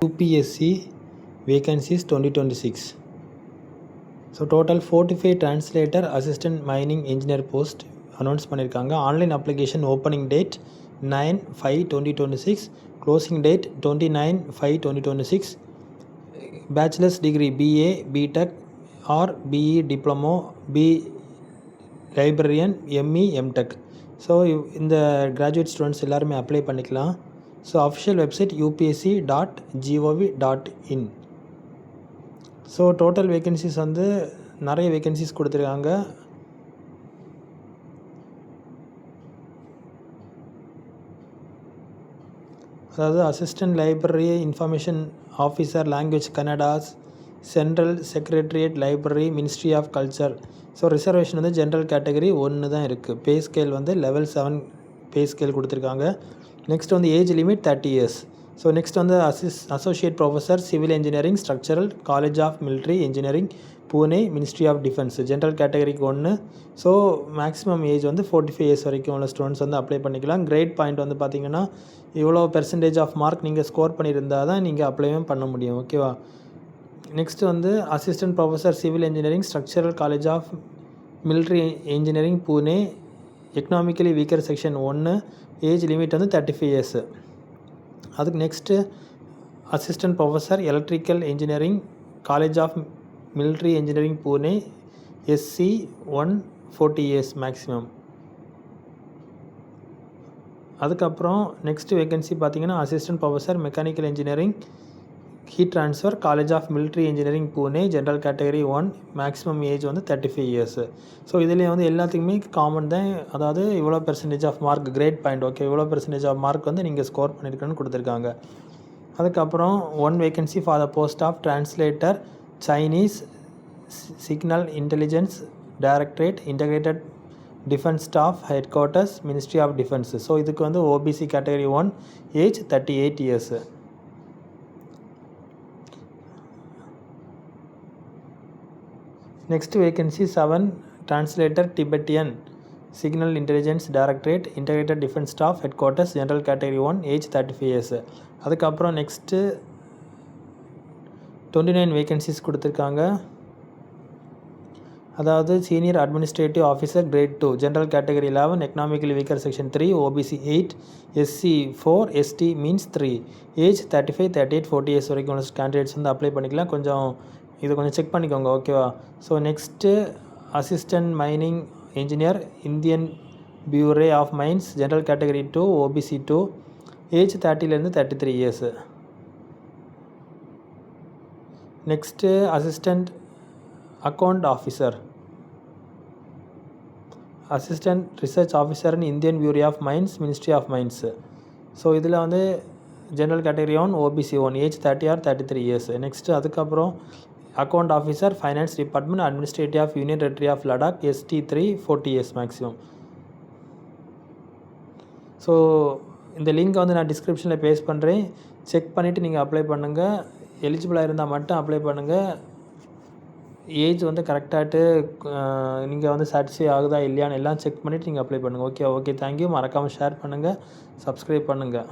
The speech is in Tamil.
UPSC vacancies 2026. So total 45 translator assistant mining engineer post announce பண்ணியிருக்காங்க. Online application opening date 9/5/2026, closing date 29/5/2026. Bachelor's degree BA, BTech or BE diploma, B librarian, ME, MTech. So இந்த கிராஜுவேட் ஸ்டூடெண்ட்ஸ் எல்லாருமே அப்ளை பண்ணிக்கலாம். So official website upsc.gov.in. So total vacancies வந்து நிறைய வேகன்சிஸ் கொடுத்துருக்காங்க. அதாவது assistant library information officer, language கன்னடாஸ், central secretariat library, ministry of culture. So reservation வந்து ஜென்ரல் கேட்டகரி 1 தான் இருக்குது. பே ஸ்கேல் வந்து level 7 பே ஸ்கேல் கொடுத்துருக்காங்க. நெக்ஸ்ட் வந்து age limit 30 years. So next வந்து associate professor civil engineering structural, college of military engineering, Pune, ministry of defence. General கேட்டகரிக்கு 1. ஸோ மேக்ஸிமம் ஏஜ் வந்து 45 years வரைக்கும் உள்ள ஸ்டூடெண்ட்ஸ் வந்து அப்ளை பண்ணிக்கலாம். கிரேட் பாயிண்ட் வந்து பார்த்திங்கன்னா இவ்வளோ பெர்சன்டேஜ் ஆஃப் மார்க் நீங்கள் ஸ்கோர் பண்ணியிருந்தால் தான் நீங்கள் அப்ளைவும் பண்ண முடியும். ஓகேவா? நெக்ஸ்ட் வந்து assistant professor civil engineering structural, college of military engineering, Pune, economically weaker section 1. Age limit வந்து 35 years. அதுக்கு next assistant professor electrical engineering, college of military engineering, Pune, SC 1, 40 years maximum. அதுக்கப்புறம் நெக்ஸ்ட் வேகன்சி பார்த்திங்கன்னா assistant professor mechanical engineering heat transfer, college of military engineering, Pune, general category 1. Maximum age வந்து 35 years. ஸோ இதுலேயே வந்து எல்லாத்துக்குமே காமன் தான். அதாவது இவ்வளோ percentage of mark grade point. Okay, இவ்வளோ பெர்சன்டேஜ் ஆஃப் மார்க் வந்து நீங்கள் ஸ்கோர் பண்ணியிருக்கணும்னு கொடுத்துருக்காங்க. அதுக்கப்புறம் 1 vacancy for the post of translator Chinese signal intelligence directorate, integrated defence staff headquarters, ministry of defence. So இதுக்கு வந்து OBC category 1, age 38 years. Next vacancy 7 translator Tibetan signal intelligence directorate, integrated defence staff headquarters, general category 1, age 35 years. அதுக்கப்புறம் நெக்ஸ்ட்டு 29 வேகன்சிஸ் கொடுத்துருக்காங்க. அதாவது senior administrative officer great 2, general category 11, economically weaker section 3, OBC 8, SC 4, ST means 3. Age 35, 38, 40 years வரைக்கும் உள்ள கேண்டிடேட்ஸ் வந்து அப்ளை பண்ணிக்கலாம். இதை கொஞ்சம் செக் பண்ணிக்கோங்க. ஓகேவா? So next assistant mining engineer Indian Bureau of Mines, general category 2, OBC 2, age 30லேருந்து 33 years. Next assistant account officer, assistant research officer in Indian Bureau of Mines, ministry of mines. So இதில் வந்து general category 1, OBC 1, age 30 or 33 years. Next அதுக்கப்புறம் account officer finance department, administrative of union territory of Ladakh, ST 3, 40 years maximum. So இந்த லிங்க்கை வந்து நான் டிஸ்கிரிப்ஷனில் பேஸ்ட் பண்ணுறேன். செக் பண்ணிவிட்டு நீங்கள் அப்ளை பண்ணுங்கள். எலிஜிபிளாக இருந்தால் மட்டும் அப்ளை பண்ணுங்கள். ஏஜ் வந்து கரெக்டாகிட்டு நீங்கள் வந்து சாட்டிஸ்ஃபை ஆகுதா இல்லையான்னு எல்லாம் செக் பண்ணிவிட்டு நீங்கள் அப்ளை பண்ணுங்கள். Okay, thank you. மறக்காமல் ஷேர் பண்ணுங்கள், சப்ஸ்கிரைப் பண்ணுங்கள்.